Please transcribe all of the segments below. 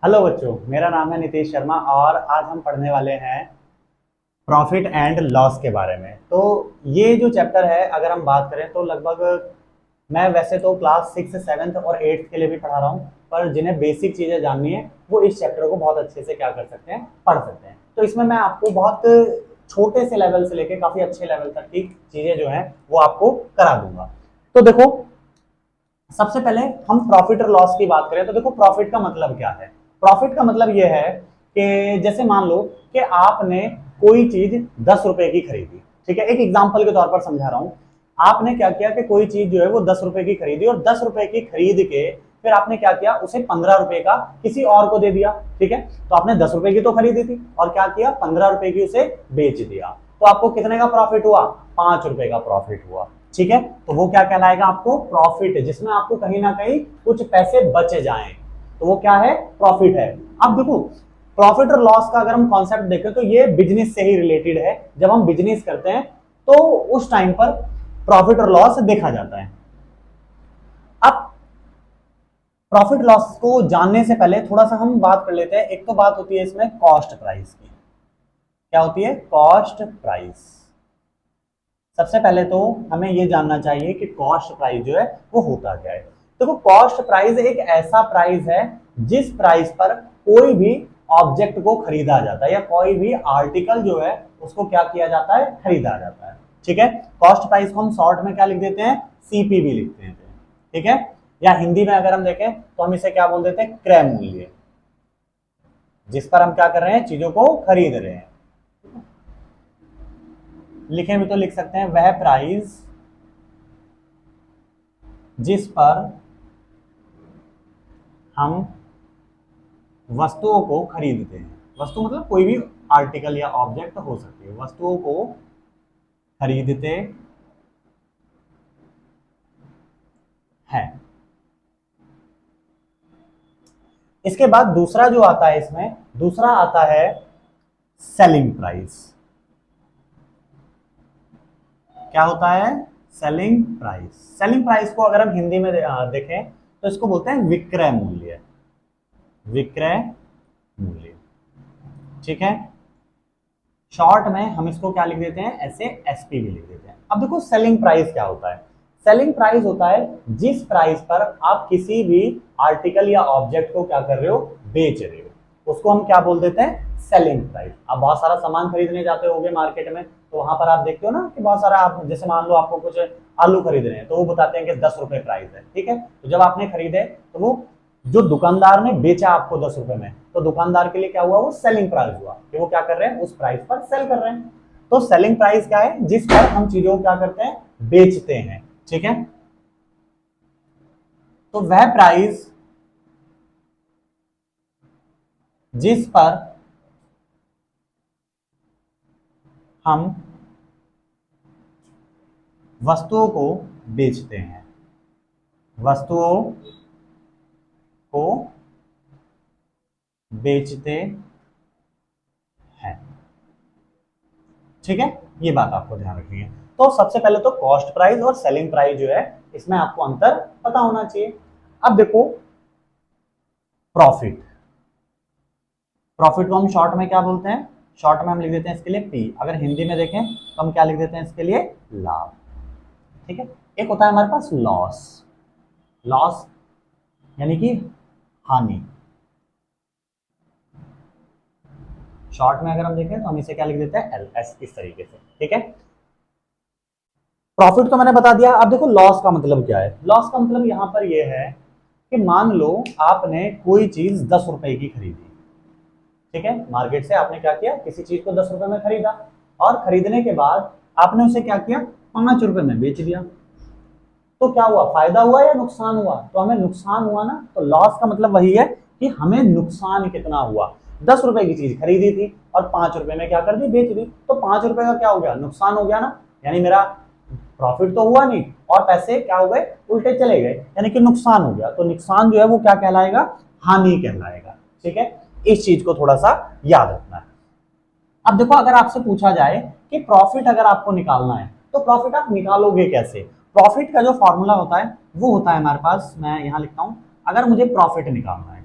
Hello बच्चों, मेरा नाम है नितेश शर्मा और आज हम पढ़ने वाले हैं प्रॉफिट एंड लॉस के बारे में। तो ये जो चैप्टर है, अगर हम बात करें तो लगभग मैं वैसे तो क्लास 6, 7 और 8 के लिए भी पढ़ा रहा हूँ, पर जिन्हें बेसिक चीज़ें जाननी है वो इस चैप्टर को बहुत अच्छे से क्या कर सकते हैं, पढ़ सकते हैं। तो इसमें मैं आपको बहुत छोटे से लेवल से लेके काफ़ी अच्छे लेवल तक की चीज़ें जो हैं वो आपको करा दूंगा। तो देखो, सबसे पहले हम प्रॉफिट और लॉस की बात करें तो देखो, प्रॉफिट का मतलब क्या है। प्रॉफिट का मतलब यह है कि जैसे मान लो कि आपने कोई चीज 10 रुपए की खरीदी। ठीक है, एक एग्जांपल के तौर पर समझा रहा हूं। आपने क्या किया कि कोई चीज जो है वो 10 रुपए की खरीदी और 10 रुपए की खरीद के फिर आपने क्या किया, उसे 15 रुपए का किसी और को दे दिया। ठीक है, तो आपने 10 रुपए की तो खरीदी थी और क्या किया, 15 रुपए की उसे बेच दिया। तो आपको कितने का प्रॉफिट हुआ, 5 रुपए का प्रॉफिट हुआ। ठीक है, तो वो क्या कहलाएगा, आपको प्रॉफिट, जिसमें आपको कहीं ना कहीं कुछ पैसे बचे जाएं, तो वो क्या है, प्रॉफिट है। अब देखो, प्रॉफिट और लॉस का अगर हम कॉन्सेप्ट देखें तो ये बिजनेस से ही रिलेटेड है। जब हम बिजनेस करते हैं तो उस टाइम पर प्रॉफिट और लॉस देखा जाता है। अब प्रॉफिट लॉस को जानने से पहले थोड़ा सा हम बात कर लेते हैं। एक तो बात होती है इसमें कॉस्ट प्राइस की। क्या होती है, कॉस्ट प्राइस। सबसे पहले तो हमें यह जानना चाहिए कि कॉस्ट प्राइस जो है वो होता क्या है। देखो, कॉस्ट प्राइस एक ऐसा प्राइस है जिस प्राइस पर कोई भी ऑब्जेक्ट को खरीदा जाता है या कोई भी आर्टिकल जो है उसको क्या किया जाता है, खरीदा जाता है। ठीक है, कॉस्ट प्राइस को हम शॉर्ट में क्या लिख देते हैं, सीपीवी लिखते हैं। ठीक है, या हिंदी में अगर हम देखें तो हम इसे क्या बोल देते हैं, क्रय मूल्य, जिस पर हम क्या कर रहे हैं, चीजों को खरीद रहे हैं। लिखे भी तो लिख सकते हैं, वह प्राइस जिस पर हम वस्तुओं को खरीदते हैं। वस्तु मतलब कोई भी आर्टिकल या ऑब्जेक्ट हो सकती है, वस्तुओं को खरीदते हैं। इसके बाद दूसरा जो आता है, इसमें दूसरा आता है सेलिंग प्राइस। क्या होता है, सेलिंग प्राइस। सेलिंग प्राइस को अगर हम हिंदी में देखें तो इसको बोलते हैं विक्रय मूल्य। विक्रय मूल्य। ठीक है, शॉर्ट में हम इसको क्या लिख देते हैं, ऐसे एसपीवी लिख देते हैं। अब देखो, सेलिंग प्राइस क्या होता है। सेलिंग प्राइस होता है जिस प्राइस पर आप किसी भी आर्टिकल या ऑब्जेक्ट को क्या कर रहे हो, बेच रहे हो, उसको हम क्या बोल देते हैं, सेलिंग प्राइस। आप बहुत सारा सामान खरीदने जाते होगे मार्केट में, तो वहां पर आप देखते हो ना कि बहुत सारा, आप जैसे मान लो आपको कुछ आलू खरीद रहे हैं तो वो बताते हैं कि 10 रुपए प्राइस है। ठीक है, तो जब आपने खरीदे तो वो जो दुकानदार ने बेचा आपको 10 रुपए में, तो दुकानदार के लिए क्या हुआ, वो सेलिंग प्राइस हुआ कि वो क्या कर रहे हैं, उस प्राइस पर सेल कर रहे हैं। तो सेलिंग प्राइस क्या है, जिस पर हम चीजों को क्या करते हैं, बेचते हैं। ठीक है, तो वह प्राइस जिस पर हम वस्तुओं को बेचते हैं, वस्तुओं को बेचते हैं। ठीक है, ये बात आपको ध्यान रखनी है। तो सबसे पहले तो कॉस्ट प्राइस और सेलिंग प्राइस जो है, इसमें आपको अंतर पता होना चाहिए। अब देखो, प्रॉफिट। प्रॉफिट को हम शॉर्ट में क्या बोलते हैं, शॉर्ट में हम लिख देते हैं इसके लिए पी। अगर हिंदी में देखें तो हम क्या लिख देते हैं इसके लिए, लाभ। ठीक है, एक होता है हमारे पास लॉस। लॉस यानी कि हानि। शॉर्ट में अगर हम देखें तो हम इसे क्या लिख देते हैं, एल एस, इस तरीके से। ठीक है, प्रॉफिट तो मैंने बता दिया। अब देखो, लॉस का मतलब क्या है। लॉस का मतलब यहां पर यह है कि मान लो आपने कोई चीज 10 रुपए की खरीदी। ठीक है, मार्केट से आपने क्या किया, किसी चीज को 10 रुपए में खरीदा और खरीदने के बाद आपने उसे क्या किया, 5 रुपए में बेच दिया। तो क्या हुआ, फायदा हुआ या नुकसान हुआ, तो हमें नुकसान हुआ ना। तो लॉस का मतलब वही है कि हमें नुकसान कितना हुआ। 10 रुपए की चीज खरीदी थी और 5 रुपए में क्या कर दी, बेच दी, तो 5 रुपए का क्या हो गया, नुकसान हो गया ना। यानी मेरा प्रॉफिट तो हुआ नहीं और पैसे क्या हो गए, उल्टे चले गए, यानी कि नुकसान हो गया। तो नुकसान जो है वो क्या कहलाएगा, हानि कहलाएगा। ठीक है, इस चीज को थोड़ा सा याद रखना है। अब देखो, अगर आपसे पूछा जाए कि प्रॉफिट अगर आपको निकालना है तो प्रॉफिट आप निकालोगे कैसे। प्रॉफिट का जो फॉर्मूला होता है वो होता है हमारे पास, मैं यहां लिखता हूं। अगर मुझे प्रॉफिट निकालना है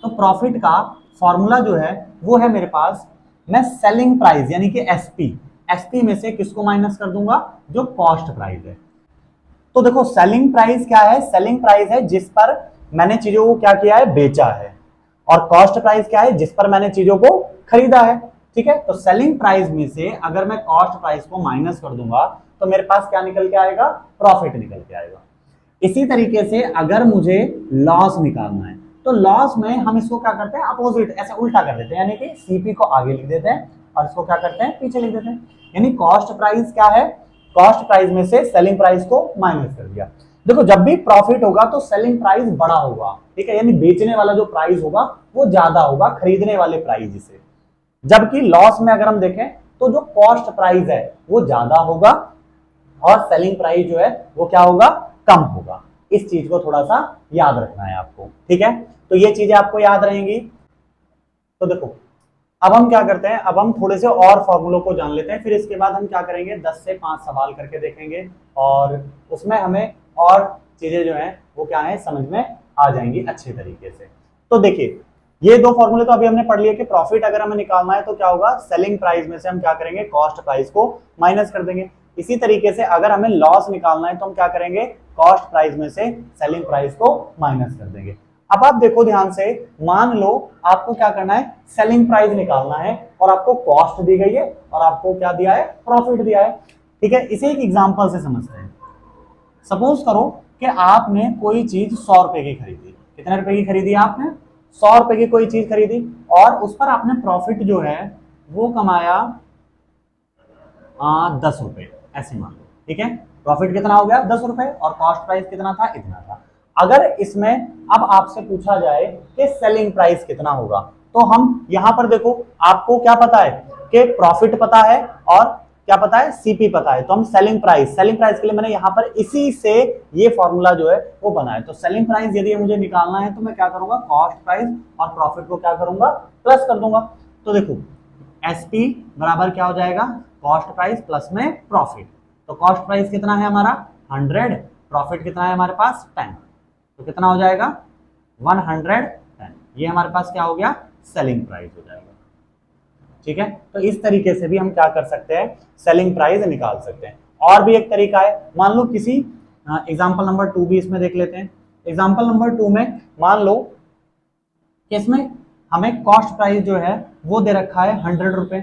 तो प्रॉफिट का फॉर्मूला जो है वो है मेरे पास, मैं सेलिंग प्राइस यानी कि एसपी, एसपी में से किसको माइनस कर दूंगा, जो कॉस्ट प्राइस है। तो देखो सेलिंग प्राइस क्या है, सेलिंग प्राइस है जिस पर मैंने चीजों को क्या किया है, बेचा है, और कॉस्ट प्राइस क्या है, जिस पर मैंने चीजों को खरीदा है। ठीक है, तो सेलिंग प्राइस में से अगर मैं कॉस्ट प्राइस को माइनस कर दूंगा तो मेरे पास क्या निकल के आएगा, प्रॉफिट निकल के आएगा। इसी तरीके से अगर मुझे लॉस निकालना है तो लॉस में हम इसको क्या करते हैं, अपोजिट, ऐसे उल्टा कर देते हैं, यानी कि सीपी को आगे लिख देते हैं और इसको क्या करते हैं, पीछे लिख देते हैं। यानी कॉस्ट प्राइस क्या है, कॉस्ट प्राइस में से सेलिंग प्राइस को माइनस कर दिया। देखो जब भी प्रॉफिट होगा तो सेलिंग प्राइस बड़ा होगा, ठीक है, यानी बेचने वाला जो प्राइस होगा वो ज्यादा होगा खरीदने वाले प्राइस से। जबकि लॉस में अगर हम देखें तो जो कॉस्ट प्राइस है वो ज्यादा होगा और सेलिंग प्राइस जो है वो क्या होगा, कम होगा। इस चीज को थोड़ा सा याद रखना है आपको, ठीक है, तो ये चीजें आपको याद रहेंगी। तो देखो अब हम क्या करते हैं, अब हम थोड़े से और फॉर्मूलों को जान लेते हैं, फिर इसके बाद हम क्या करेंगे, 10 से 5 सवाल करके देखेंगे और उसमें हमें और चीजें जो हैं वो क्या है, समझ में आ जाएंगी अच्छे तरीके से। तो देखिए ये दो फॉर्मूले तो अभी हमने पढ़ लिए कि प्रॉफिट अगर हमें निकालना है तो क्या होगा, सेलिंग प्राइस में से हम क्या करेंगे, कॉस्ट प्राइस को माइनस कर देंगे। इसी तरीके से अगर हमें लॉस निकालना है तो हम क्या करेंगे, कॉस्ट प्राइस में से सेलिंग प्राइस को माइनस कर देंगे। अब आप देखो ध्यान से, मान लो आपको क्या करना है, सेलिंग प्राइस निकालना है और आपको कॉस्ट दी गई है और आपको क्या दिया है, प्रॉफिट दिया है। ठीक है, इसे एक एग्जांपल से समझते हैं। सपोज करो कि आपने कोई चीज 100 रुपए की खरीदी, कितने रुपए की खरीदी आपने, 100 रुपए की कोई चीज खरीदी और उस पर आपने प्रॉफिट जो है वो कमाया 10 रुपए, ऐसे मान लो, ठीक है, प्रॉफिट कितना हो गया, 10 रुपए, और कॉस्ट प्राइस कितना था, इतना था। अगर इसमें अब आपसे पूछा जाए कि सेलिंग प्राइस कितना होगा, तो हम यहां पर देखो आपको क्या पता है कि प्रॉफिट पता है और क्या पता है, सीपी पता है, तो हम सेलिंग प्राइस के लिए मैंने यहां पर इसी से ये फॉर्मूला जो है वो बनाया। तो सेलिंग प्राइस यदि मुझे निकालना है तो मैं क्या करूंगा, कॉस्ट प्राइस और प्रॉफिट को क्या करूंगा, प्लस कर दूंगा। तो देखो एसपी बराबर क्या हो जाएगा, कॉस्ट प्राइस प्लस में प्रॉफिट। तो कॉस्ट प्राइस कितना है हमारा 100, प्रॉफिट कितना है हमारे पास 10, तो कितना हो जाएगा 110। ये हमारे पास क्या हो गया, सेलिंग प्राइस हो जाएगा। ठीक है, तो इस तरीके से भी हम क्या कर सकते हैं, सेलिंग प्राइस निकाल सकते हैं। और भी एक तरीका है, मान लो किसी एग्जांपल नंबर 2 भी इसमें देख लेते हैं। एग्जांपल नंबर 2 में मान लो कि इसमें हमें कॉस्ट प्राइस जो है वो दे रखा है 100 रुपए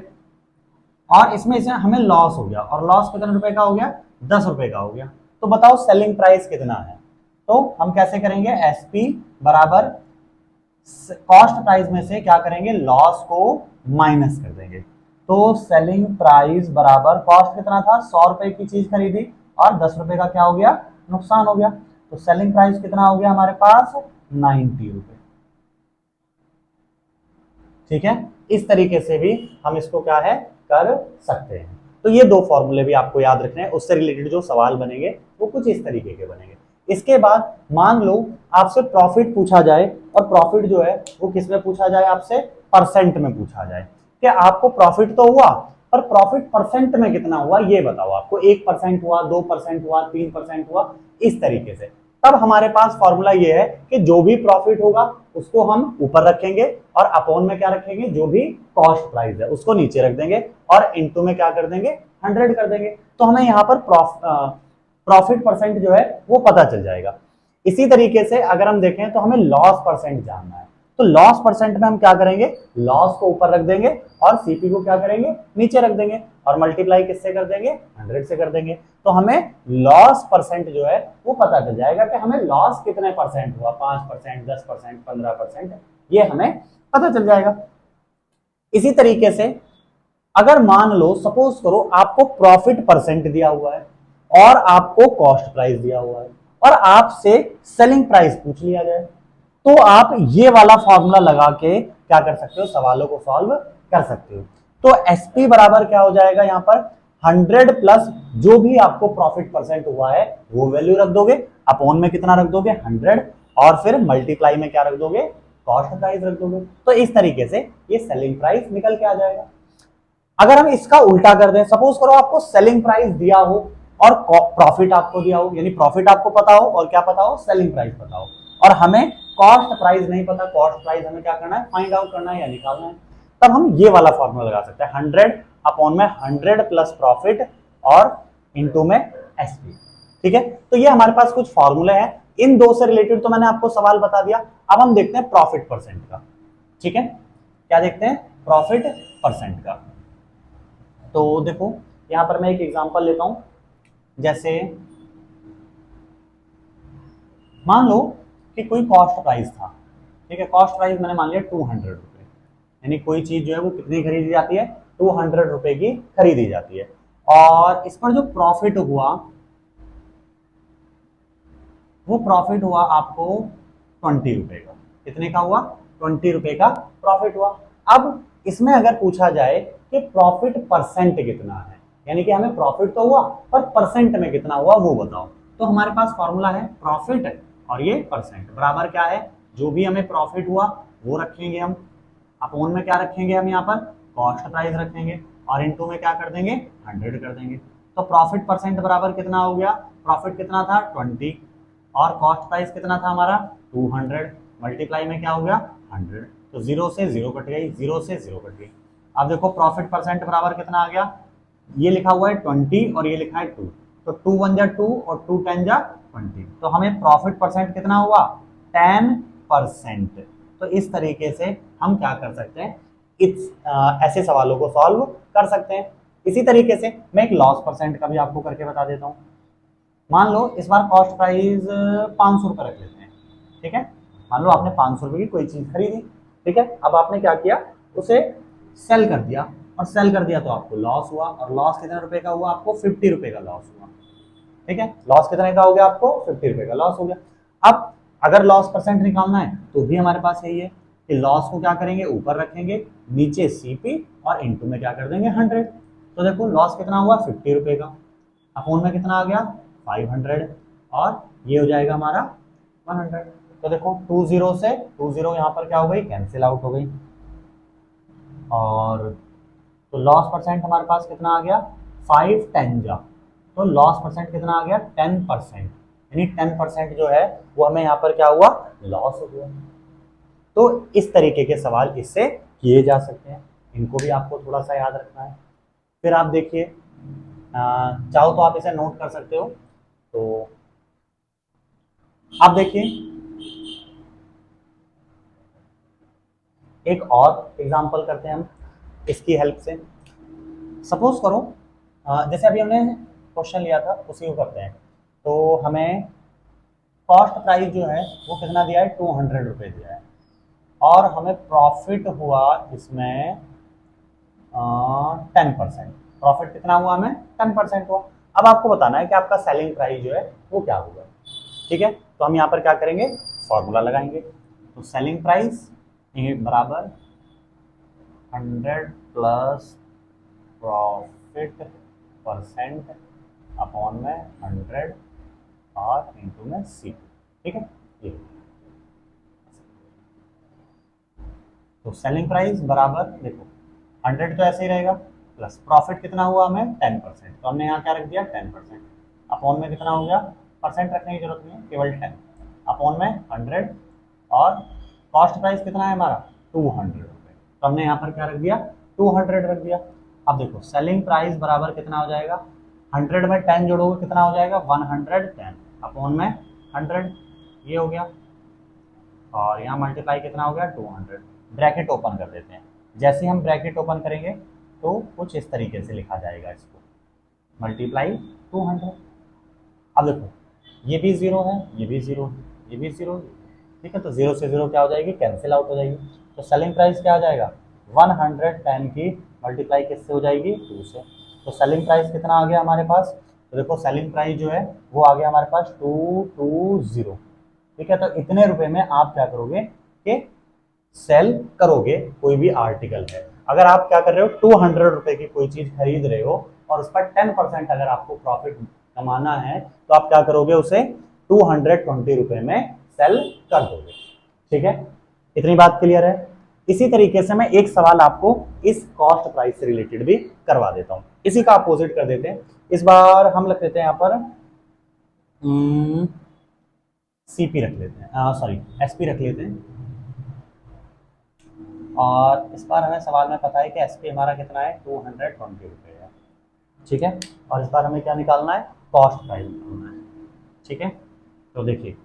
और इसमें इसे हमें लॉस हो गया, और लॉस कितने रुपए का हो गया, 10 रुपए का हो गया। तो बताओ सेलिंग प्राइस कितना है। तो हम कैसे करेंगे, एसपी बराबर कॉस्ट प्राइस में से क्या करेंगे, लॉस को माइनस कर देंगे। तो सेलिंग प्राइस बराबर कॉस्ट कितना था, 100 रुपए की चीज खरीदी और 10 रुपए का क्या हो गया, नुकसान हो गया। तो सेलिंग प्राइस कितना हो गया हमारे पास, 90 रुपए। ठीक है, इस तरीके से भी हम इसको क्या है, कर सकते हैं। तो ये दो फॉर्मूले भी आपको याद रखने हैं, उससे रिलेटेड जो सवाल बनेंगे वो कुछ इस तरीके के बनेंगे। इसके बाद मान लो आपसे प्रॉफिट पूछा जाए, और प्रॉफिट जो है वो किस में पूछा जाए, आपसे परसेंट में पूछा जाए कि आपको प्रॉफिट तो हुआ पर प्रॉफिट परसेंट में कितना हुआ, ये बताओ। आपको 1% हुआ, 2% हुआ, 3% हुआ, इस तरीके से। तब हमारे पास फॉर्मूला ये है कि जो भी प्रॉफिट होगा उसको हम ऊपर रखेंगे और अपॉन में क्या रखेंगे, जो भी कॉस्ट प्राइस है उसको नीचे रख देंगे और इनटू में क्या कर देंगे, 100 कर देंगे। तो हमें यहाँ पर प्रॉफिट परसेंट जो है वो पता चल जाएगा। इसी तरीके से अगर हम देखें तो हमें लॉस परसेंट जानना है, तो लॉस परसेंट में हम क्या करेंगे, लॉस को ऊपर रख देंगे और सीपी को क्या करेंगे, नीचे रख देंगे और मल्टीप्लाई किससे कर देंगे, 100 से कर देंगे। तो हमें लॉस परसेंट जो है वो पता चल जाएगा कि हमें लॉस कितने परसेंट हुआ, 5%, 10%, 15%, ये हमें पता चल जाएगा। इसी तरीके से अगर मान लो सपोज करो आपको प्रॉफिट परसेंट दिया हुआ है और आपको कॉस्ट प्राइस दिया हुआ है और आपसे सेलिंग प्राइस पूछ लिया जाए, तो आप ये वाला फॉर्मूला लगा के क्या कर सकते हो, सवालों को सॉल्व कर सकते हो। तो एसपी बराबर क्या हो जाएगा, यहाँ पर 100 प्लस जो भी आपको प्रॉफिट परसेंट हुआ है वो वैल्यू रख दोगे, अपॉन में कितना रख दोगे, 100, और फिर मल्टीप्लाई में क्या रख दोगे, कॉस्ट प्राइस रख दोगे। तो इस तरीके से ये सेलिंग प्राइस निकल के आ जाएगा। अगर हम इसका उल्टा कर दें, सपोज करो आपको सेलिंग प्राइस दिया हो और प्रॉफिट आपको दिया हो, यानी प्रॉफिट आपको पता हो और क्या पता हो, सेलिंग प्राइस पता हो, और हमें कॉस्ट प्राइस नहीं पता, कॉस्ट प्राइस हमें क्या करना है, फाइंड आउट करना है या निकालना है, तब हम ये वाला फॉर्मूला लगा सकते हैं 100 अपॉन में 100 प्लस प्रॉफिट और इनटू में एसपी। ठीक है, तो ये हमारे पास कुछ फॉर्मूले हैं, इन दो से रिलेटेड तो मैंने आपको सवाल बता दिया। अब हम देखते हैं प्रॉफिट परसेंट का। ठीक है, क्या देखते हैं, प्रॉफिट परसेंट का। तो देखो यहां पर मैं एक एग्जांपल लेता हूं, जैसे मान लो कि कोई कॉस्ट प्राइस था। ठीक है, कॉस्ट प्राइस मैंने मान लिया 200 रुपए, यानी कोई चीज जो है वो कितनी खरीदी जाती है, 200 रुपए की खरीदी जाती है, और इस पर जो प्रॉफिट हुआ वो प्रॉफिट हुआ आपको 20 रुपए का। कितने का हुआ, 20 रुपए का प्रॉफिट हुआ। अब इसमें अगर पूछा जाए कि प्रॉफिट परसेंट कितना है, यानी कि हमें प्रॉफिट तो हुआ पर परसेंट में कितना हुआ वो बताओ, तो हमारे पास फॉर्मूला है प्रॉफिट और ये परसेंट बराबर क्या है, जो भी हमें प्रॉफिट हुआ वो रखेंगे हम, अपोन में क्या रखेंगे हम, यहाँ पर कॉस्ट प्राइस रखेंगे, और इनटू में क्या कर देंगे, 100 कर देंगे। तो प्रॉफिट परसेंट बराबर कितना हो गया, प्रॉफिट कितना था 20 और कॉस्ट प्राइस कितना था हमारा 200, मल्टीप्लाई में क्या हो गया 100, तो 0 से 0 कट गई, 0 से 0 कट गई। अब देखो प्रॉफिट परसेंट बराबर कितना आ गया, ये लिखा हुआ है 20 और ये लिखा है 2, तो 2 1 जा 2 और 2 10 जा 20, तो हमें प्रॉफिट परसेंट कितना हुआ 10%। तो इस तरीके से हम क्या कर सकते हैं, ऐसे सवालों को सॉल्व कर सकते हैं। इसी तरीके से मैं एक लॉस परसेंट का भी आपको करके बता देता हूँ। मान लो इस बार कॉस्ट प्राइस 500 रुपये रख लेते हैं। ठीक है, मान लो आपने 500 रुपये की कोई चीज खरीदी। ठीक है, अब आपने क्या किया, उसे सेल कर दिया, और सेल कर दिया तो आपको लॉस हुआ, और लॉस कितने रुपए का हुआ, आपको 50 रुपए का लॉस हुआ। ठीक है, लॉस कितने का हो गया, आपको 50 रुपए का लॉस हो गया। अब अगर लॉस परसेंट निकालना है तो भी हमारे पास यही है कि लॉस को क्या करेंगे, ऊपर रखेंगे, नीचे सीपी और इनटू में क्या कर देंगे 100। तो देखो लॉस कितना हुआ 50 रुपए का, अपोन में कितना आ गया 500, और ये हो जाएगा हमारा 100। तो देखो 20 से 20 यहाँ पर क्या हो गई, कैंसिल आउट हो गई, और तो लॉस परसेंट हमारे पास कितना आ गया 5 10 जा, तो लॉस परसेंट कितना आ गया 10%, यानी 10% जो है वो हमें यहाँ पर क्या हुआ, लॉस हो गया। तो इस तरीके के सवाल इससे किए जा सकते हैं, इनको भी आपको थोड़ा सा याद रखना है। फिर आप देखिए, चाहो तो आप इसे नोट कर सकते हो। तो आप देखिए एक और एग्जांपल करते हैं हम इसकी हेल्प से। सपोज करो जैसे अभी हमने क्वेश्चन लिया था उसी को करते हैं। तो हमें कॉस्ट प्राइस जो है वो कितना दिया है, 200 रुपये दिया है, और हमें प्रॉफिट हुआ इसमें 10%। प्रॉफिट कितना हुआ, हमें 10% हुआ। अब आपको बताना है कि आपका सेलिंग प्राइस जो है वो क्या होगा। ठीक है, तो हम यहाँ पर क्या करेंगे, फॉर्मूला लगाएंगे। तो सेलिंग प्राइस बराबर 100 प्लस प्रॉफिट परसेंट अपॉन में 100 और इनटू में सी। ठीक है, ये तो सेलिंग प्राइस बराबर देखो 100 तो ऐसे ही रहेगा, प्लस प्रॉफिट कितना हुआ हमें 10%, तो हमने यहाँ क्या रख दिया 10%, अपॉन में कितना हो गया, परसेंट रखने की जरूरत नहीं है, केवल 10 अपॉन में 100, और कॉस्ट प्राइस कितना है हमारा 200 रुपये, तो हमने यहाँ पर क्या रख दिया 200 रख दिया। अब देखो सेलिंग प्राइस बराबर कितना हो जाएगा, 100 में 10 जोड़ोगे कितना हो जाएगा 110 अपॉन में 100, ये हो गया, और यहाँ मल्टीप्लाई कितना हो गया 200। ब्रैकेट ओपन कर देते हैं, जैसे हम ब्रैकेट ओपन करेंगे तो कुछ इस तरीके से लिखा जाएगा इसको, मल्टीप्लाई 200। अब देखो ये भी 0 है, ये भी 0 है, ये भी 0 है। ठीक है, तो 0 से 0 क्या हो जाएगी, कैंसिल आउट हो जाएगी। तो सेलिंग प्राइस क्या हो जाएगा 110 की मल्टीप्लाई किससे हो जाएगी 2 से, तो सेलिंग प्राइस कितना आ गया हमारे पास, तो देखो सेलिंग प्राइस जो है वो आ गया हमारे पास 220। ठीक है, तो इतने रुपए में आप क्या करोगे कि सेल करोगे कोई भी आर्टिकल है। अगर आप क्या कर रहे हो 200 रुपए की कोई चीज खरीद रहे हो और उस पर 10% अगर आपको प्रॉफिट कमाना है तो आप क्या करोगे, उसे 220 रुपए में सेल कर दोगे। ठीक है, इतनी बात क्लियर है। इसी तरीके से मैं एक सवाल आपको इस कॉस्ट प्राइस से रिलेटेड भी करवा देता हूं, इसी का अपोजिट कर देते हैं। इस बार हम लिख देते हैं यहाँ पर CP रख लेते हैं, सॉरी SP रख लेते हैं। और इस बार हमें सवाल में पता है कि SP हमारा कितना है, 220 रुपये है। ठीक है, और इस बार हमें क्या निकालना है, कॉस्ट प्राइस निकालना है। ठीक है, तो देखिए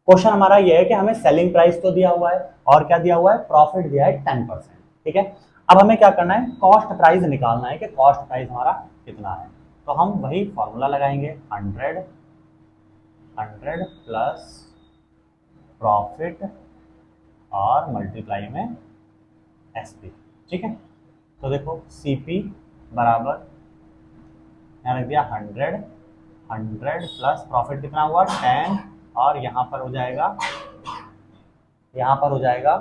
क्वेश्चन हमारा ये है कि हमें सेलिंग प्राइस तो दिया हुआ है और क्या दिया हुआ है, प्रॉफिट दिया है 10%। ठीक है, अब हमें क्या करना है, कॉस्ट प्राइस निकालना है कि कॉस्ट प्राइस हमारा कितना है। तो हम वही फॉर्मूला लगाएंगे, 100 प्लस प्रॉफिट और मल्टीप्लाई में SP। ठीक है, तो देखो CP बराबर यहाँ रख दिया 100 प्लस प्रॉफिट कितना हुआ 10, और यहाँ पर हो जाएगा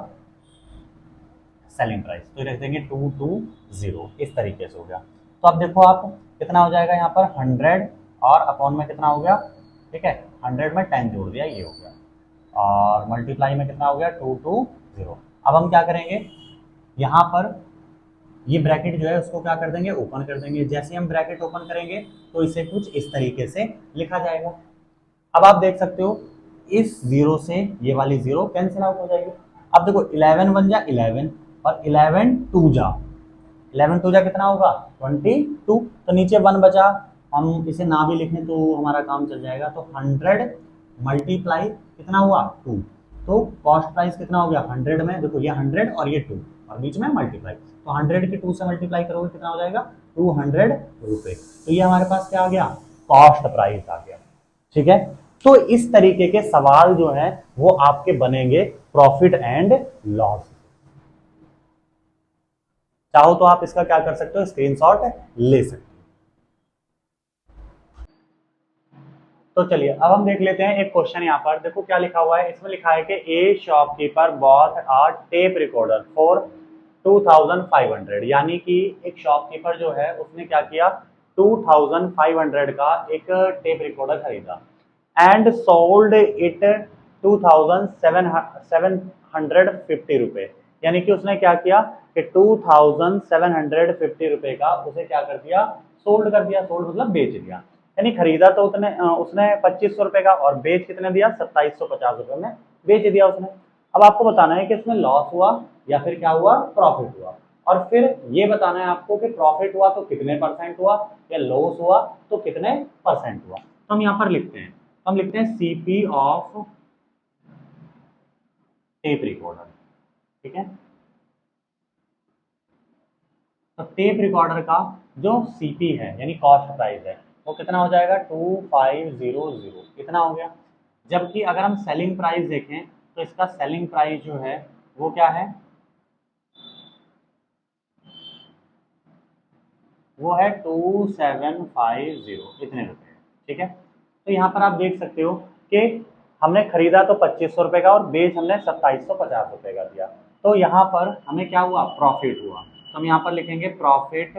सेलिंग प्राइस, तो रख देंगे 220, इस तरीके से हो गया। तो अब देखो आप कितना हो जाएगा यहाँ पर 100 और अपॉन में कितना हो गया, ठीक है 100 में 10 जोड़ दिया, ये हो गया, और मल्टीप्लाई में कितना हो गया 220। अब हम क्या करेंगे, यहाँ पर ये ब्रैकेट जो है उसको क्या कर देंगे, ओपन कर देंगे। जैसे हम ब्रैकेट ओपन करेंगे तो इसे कुछ इस तरीके से लिखा जाएगा। अब आप देख सकते हो इस जीरो से ये वाली जीरो कैंसिल आउट हो जाएगी। अब देखो 11 बन जा 11 और 11 टू जा कितना होगा 22, तो नीचे 1 बचा, हम इसे ना भी लिखें तो हमारा काम चल जाएगा। तो 100 मल्टीप्लाई कितना हुआ 2, तो कॉस्ट प्राइस कितना हो गया 100 में, देखो ये 100 और ये 2 और बीच में मल्टीप्लाई, तो 100 के 2 से मल्टीप्लाई करोगे कितना हो जाएगा 200 रुपये। तो ये हमारे पास क्या आ गया, कॉस्ट प्राइस आ गया। ठीक है, तो इस तरीके के सवाल जो है वो आपके बनेंगे प्रॉफिट एंड लॉस। चाहो तो आप इसका क्या कर सकते हो, स्क्रीनशॉट ले सकते हो। तो चलिए अब हम देख लेते हैं एक क्वेश्चन, यहाँ पर देखो क्या लिखा हुआ है, इसमें लिखा है कि ए shopkeeper bought a tape recorder for 2500, यानी कि एक शॉपकीपर जो है उसने क्या किया 2500 का एक टेप रिकॉर्डर खरीदा एंड सोल्ड इट 2750 रुपए, यानी कि उसने क्या किया कि 2750 रुपए का उसे क्या कर दिया, सोल्ड कर दिया, सोल्ड मतलब बेच दिया, यानी खरीदा तो उसने 2500 रुपए का और बेच कितने दिया 2750 रुपए में बेच दिया उसने। अब आपको बताना है कि इसमें लॉस हुआ या फिर क्या हुआ, प्रॉफिट हुआ, और फिर ये बताना है आपको कि प्रॉफिट हुआ तो कितने परसेंट हुआ या लॉस हुआ तो कितने परसेंट हुआ। तो हम यहाँ पर लिखते हैं, हम लिखते हैं CP ऑफ टेप रिकॉर्डर। ठीक है, तो टेप रिकॉर्डर का जो CP है यानी कॉस्ट प्राइस है वो कितना हो जाएगा 2500, कितना हो गया। जबकि अगर हम सेलिंग प्राइस देखें तो इसका सेलिंग प्राइस जो है वो क्या है, वो है 2750, इतने रुपए। ठीक है, तो यहाँ पर आप देख सकते हो कि हमने खरीदा तो 2500 रुपए का और बेच हमने 2750 रुपए का दिया, तो यहाँ पर हमें क्या हुआ, प्रॉफिट हुआ। तो हम यहाँ पर लिखेंगे प्रॉफिट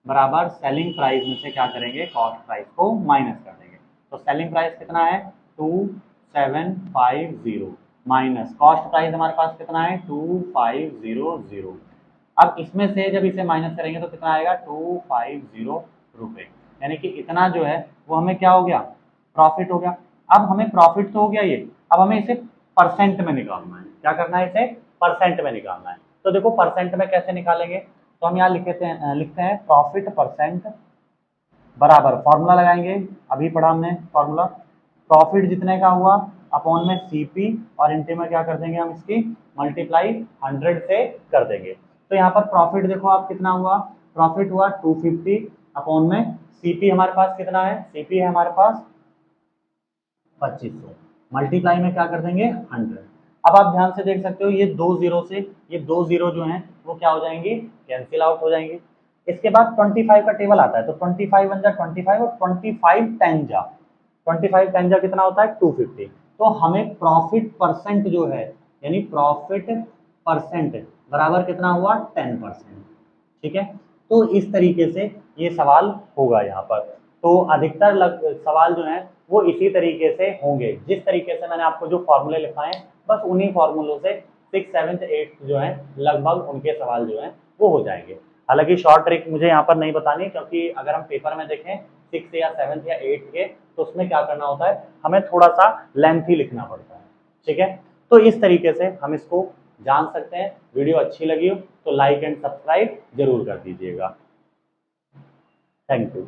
बराबर सेलिंग प्राइस में से क्या करेंगे, कॉस्ट प्राइस को माइनस कर देंगे। तो सेलिंग प्राइस कितना है 2750 माइनस कॉस्ट प्राइस हमारे पास कितना है 2500। अब इसमें से जब इसे माइनस करेंगे तो कितना आएगा 250 रुपये, यानी कि इतना जो है वो हमें क्या हो गया, प्रॉफिट हो गया। अब हमें प्रॉफिट तो हो गया ये, अब हमें इसे परसेंट में निकालना है, क्या करना है, इसे परसेंट में निकालना है। तो देखो परसेंट में कैसे निकालेंगे, तो हम यहाँ लिखते हैं प्रॉफिट परसेंट बराबर, फॉर्मूला लगाएंगे, अभी पढ़ा हमने फॉर्मूला, प्रॉफिट जितने का हुआ अपॉन में CP और इंटे में क्या कर देंगे हम इसकी मल्टीप्लाई 100 से कर देंगे। तो यहाँ पर प्रॉफिट देखो आप कितना हुआ, प्रॉफिट हुआ 250 अपॉन में CP हमारे पास कितना है, CP है हमारे पास 2500, मल्टीप्लाई में क्या कर देंगे 100। अब आप ध्यान से देख सकते हो ये दो जीरो से ये दो जीरो जो हैं वो क्या हो जाएंगी, कैंसिल आउट हो जाएंगी। इसके बाद 25 का टेबल आता है, तो 25 बन जा 25 और 25 10 जा, 25 10 जा कितना होता है 250। तो हमें प्रॉफिट परसेंट जो है यानी प्रॉफिट परसेंट बराबर कितना हुआ 10%। ठीक है, तो इस तरीके से ये सवाल होगा यहाँ पर। तो अधिकतर सवाल जो हैं वो इसी तरीके से होंगे, जिस तरीके से मैंने आपको जो फॉर्मूले लिखाए हैं बस उन्हीं फॉर्मूलों से 6, 7, 8 जो हैं लगभग उनके सवाल जो हैं वो हो जाएंगे। हालांकि शॉर्ट ट्रिक मुझे यहाँ पर नहीं बतानी, क्योंकि अगर हम पेपर में देखें 6 या 7 या 8 के तो उसमें क्या करना होता है, हमें थोड़ा सा लेंथी लिखना पड़ता है। ठीक है, तो इस तरीके से हम इसको जान सकते हैं। वीडियो अच्छी लगी हो तो लाइक एंड सब्सक्राइब जरूर कर दीजिएगा। Thank you.